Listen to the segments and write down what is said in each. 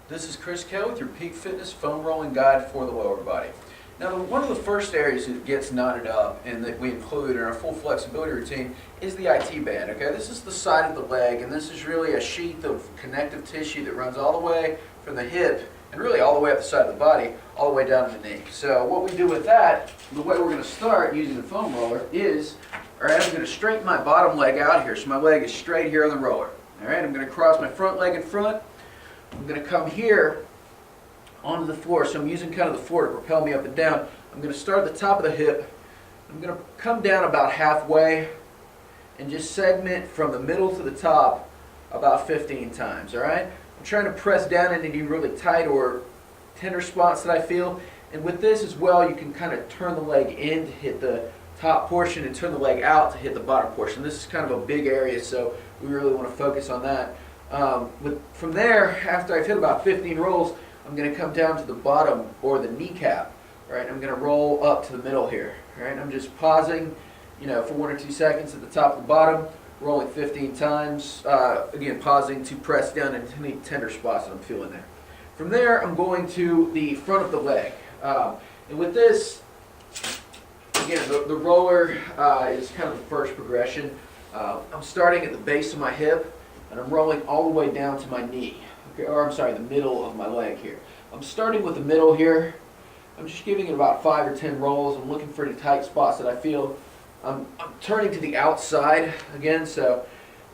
This is Chris Kell with your Peak Fitness foam rolling guide for the lower body. Now, one of the first areas that gets knotted up and that we include in our full flexibility routine is the IT band. Okay, this is the side of the leg, and this is really a sheath of connective tissue that runs all the way from the hip and really all the way up the side of the body, all the way down to the knee. So what we do with that, the way we're going to start using the foam roller is, all right, I'm going to straighten my bottom leg out here, so my leg is straight here on the roller. All right, I'm going to cross my front leg in front. I'm going to come here onto the floor, so I'm using kind of the floor to propel me up and down. I'm going to start at the top of the hip. I'm going to come down about halfway and just segment from the middle to the top about 15 times, all right? I'm trying to press down into any really tight or tender spots that I feel. And with this as well, you can kind of turn the leg in to hit the top portion and turn the leg out to hit the bottom portion. This is kind of a big area, so we really want to focus on that. From there, after I've hit about 15 rolls, I'm going to come down to the bottom or the kneecap. Right, I'm going to roll up to the middle here. Right, I'm just pausing, for 1 or 2 seconds at the top and the bottom, rolling 15 times. Again, pausing to press down into any tender spots that I'm feeling there. From there, I'm going to the front of the leg, and with this, again, the roller is kind of the first progression. I'm starting at the base of my hip, and I'm rolling all the way down to my knee. Or I'm sorry, the middle of my leg here. I'm starting with the middle here. I'm just giving it about 5 or 10 rolls. I'm looking for any tight spots that I feel. I'm turning to the outside again, so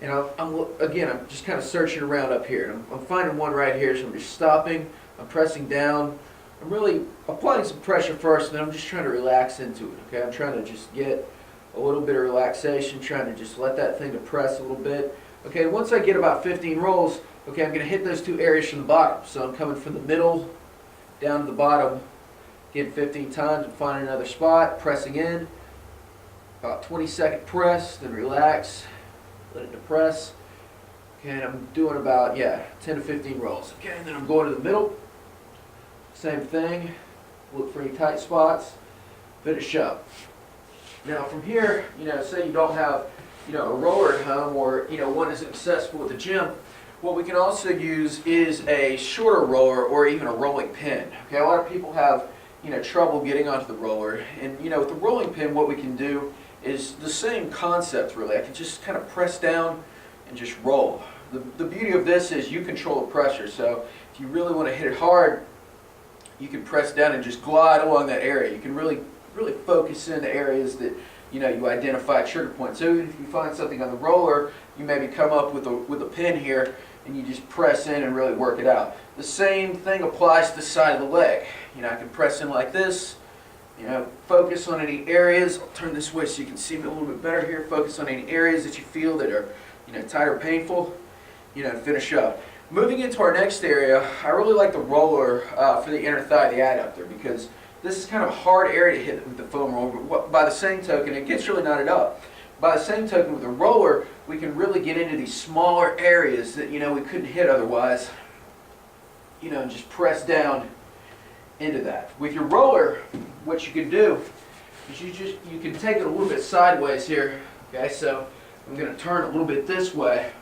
I'm just kind of searching around up here. And I'm finding one right here, so I'm just stopping. I'm pressing down. I'm really applying some pressure first, and then I'm just trying to relax into it. Okay, I'm trying to just get a little bit of relaxation, trying to just let that thing depress a little bit. Okay, once I get about 15 rolls, okay, I'm going to hit those 2 areas from the bottom. So I'm coming from the middle down to the bottom, getting 15 times, and finding another spot, pressing in. About 20-second press, then relax, let it depress. Okay, and I'm doing about, 10 to 15 rolls. Okay, and then I'm going to the middle. Same thing, look for any tight spots, finish up. Now from here, say you don't have, a roller at home, or, one isn't accessible at the gym, what we can also use is a shorter roller or even a rolling pin. Okay, a lot of people have, trouble getting onto the roller, and with the rolling pin, what we can do is the same concept really. I can just kind of press down and just roll. The beauty of this is you control the pressure, so if you really want to hit it hard, you can press down and just glide along that area. You can really focus in the areas that you identify trigger points. So even if you find something on the roller, you maybe come up with a pin here, and you just press in and really work it out. The same thing applies to the side of the leg. I can press in like this, focus on any areas. I'll turn this way so you can see me a little bit better here. Focus on any areas that you feel that are, tight or painful, and finish up. Moving into our next area, I really like the roller for the inner thigh, the adductor, because this is kind of a hard area to hit with the foam roller, but by the same token, it gets really knotted up. By the same token, with the roller, we can really get into these smaller areas that, we couldn't hit otherwise, and just press down into that. With your roller, what you can do is you can take it a little bit sideways here. Okay, so I'm going to turn a little bit this way.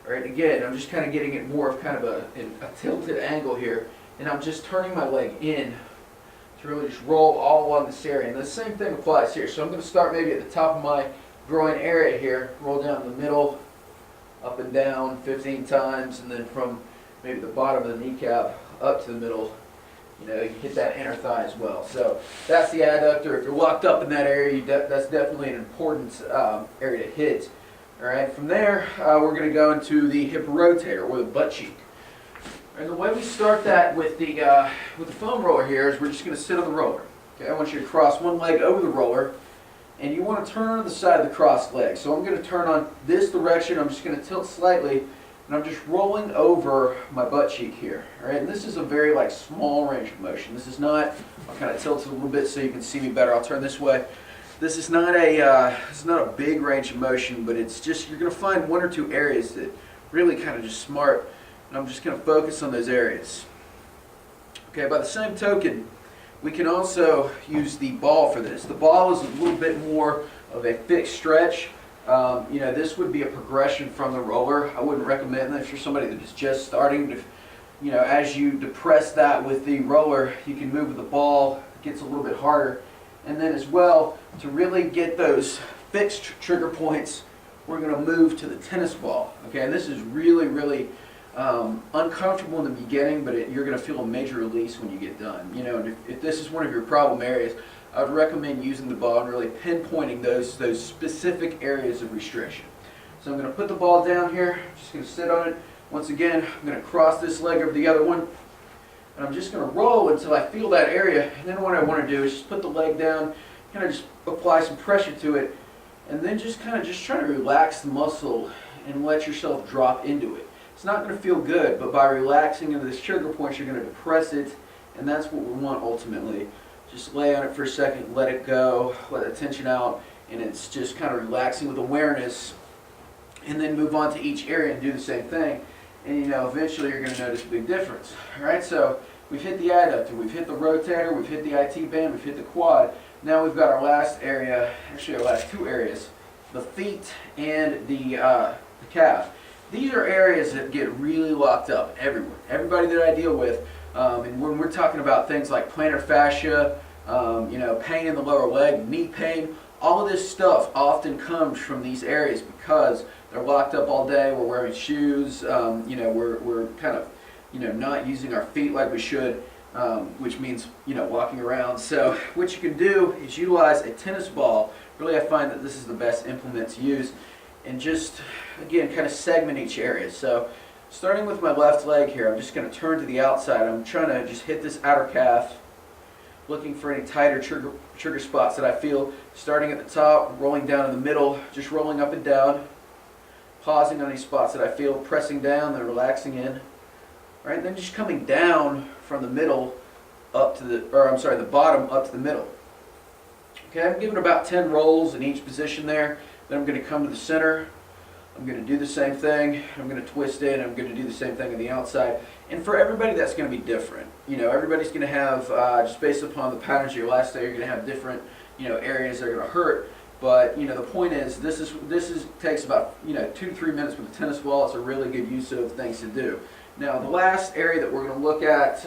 All right, again, I'm just kind of getting it more of kind of a tilted angle here, and I'm just turning my leg in to really just roll all along this area. And the same thing applies here. So I'm going to start maybe at the top of my groin area here, roll down the middle, up and down 15 times, and then from maybe the bottom of the kneecap up to the middle, you hit that inner thigh as well. So that's the adductor. If you're locked up in that area, that's definitely an important area to hit. All right, from there, we're going to go into the hip rotator, or the butt cheek. And the way we start that with the foam roller here is we're just going to sit on the roller. Okay, I want you to cross one leg over the roller, and you want to turn on the side of the crossed leg. So I'm going to turn on this direction. I'm just going to tilt slightly, and I'm just rolling over my butt cheek here. All right, and this is a very small range of motion. This is not. I'll kind of tilt it a little bit so you can see me better. I'll turn this way. This is not a big range of motion, but it's just you're going to find 1 or 2 areas that really kind of just smart. And I'm just going to focus on those areas. Okay, by the same token, we can also use the ball for this. The ball is a little bit more of a fixed stretch. This would be a progression from the roller. I wouldn't recommend that if you're somebody that is just starting to as you depress that with the roller, you can move with the ball. It gets a little bit harder. And then as well, to really get those fixed trigger points, we're going to move to the tennis ball. Okay, and this is really, really uncomfortable in the beginning, but you're going to feel a major release when you get done. And if this is one of your problem areas, I would recommend using the ball and really pinpointing those specific areas of restriction. So I'm going to put the ball down here. I'm just going to sit on it. Once again, I'm going to cross this leg over the other one, and I'm just going to roll until I feel that area. And then what I want to do is just put the leg down, kind of just apply some pressure to it, and then just try to relax the muscle and let yourself drop into it. It's not going to feel good, but by relaxing into this trigger point, you're going to depress it, and that's what we want ultimately. Just lay on it for a second, let it go, let the tension out, and it's just kind of relaxing with awareness, and then move on to each area and do the same thing. And eventually you're going to notice a big difference. Alright, so we've hit the adductor, we've hit the rotator, we've hit the IT band, we've hit the quad. Now we've got our last area, actually our last two areas, the feet and the calf. These are areas that get really locked up everywhere. Everybody that I deal with, and when we're talking about things like plantar fascia, pain in the lower leg, knee pain, all of this stuff often comes from these areas because they're locked up all day. We're wearing shoes. We're kind of, not using our feet like we should, which means, walking around. So what you can do is utilize a tennis ball. Really, I find that this is the best implement to use, and just, again, kind of segment each area. So starting with my left leg here, I'm just going to turn to the outside. I'm trying to just hit this outer calf, looking for any tighter trigger spots that I feel. Starting at the top, rolling down in the middle, just rolling up and down, pausing on any spots that I feel, pressing down, then relaxing in. All right, then just coming down from the middle up to the bottom up to the middle. Okay, I'm giving about 10 rolls in each position there. Then I'm going to come to the center. I'm going to do the same thing. I'm going to twist in. I'm going to do the same thing on the outside. And for everybody, that's going to be different. Everybody's going to have, just based upon the patterns of your last day, you're going to have different, areas that are going to hurt. But the point is, this takes about 2 to 3 minutes with a tennis ball. It's a really good use of things to do. Now, the last area that we're going to look at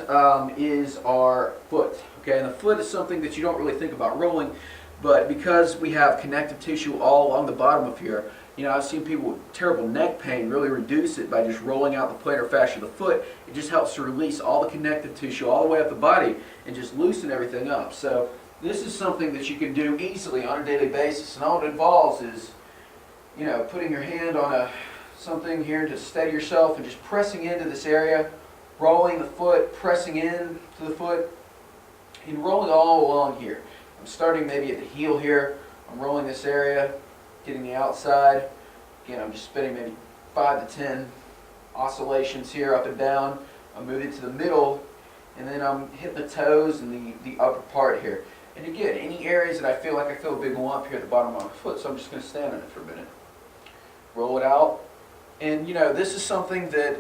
is our foot. Okay, and the foot is something that you don't really think about rolling, but because we have connective tissue all along the bottom of here, I've seen people with terrible neck pain really reduce it by just rolling out the plantar fascia of the foot. It just helps to release all the connective tissue all the way up the body and just loosen everything up. So this is something that you can do easily on a daily basis, and all it involves is, putting your hand on something here to steady yourself and just pressing into this area, rolling the foot, pressing in to the foot, and rolling all along here. I'm starting maybe at the heel here. I'm rolling this area, getting the outside. Again, I'm just spinning maybe 5 to 10 oscillations here up and down. I'm moving to the middle, and then I'm hitting the toes and the upper part here. And again, any areas that I feel a big lump here at the bottom of my foot, so I'm just going to stand on it for a minute. Roll it out. And this is something that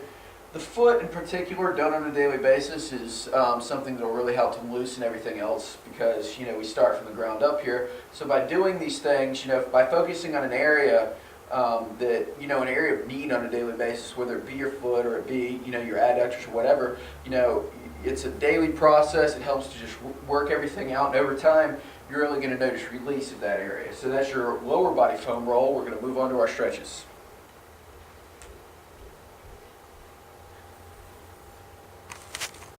the foot in particular, done on a daily basis, is something that will really help to loosen everything else, because we start from the ground up here. So by doing these things, by focusing on an area that an area of need on a daily basis, whether it be your foot or it be your adductors or whatever, it's a daily process. It helps to just work everything out, and over time you're really going to notice release of that area. So that's your lower body foam roll. We're going to move on to our stretches.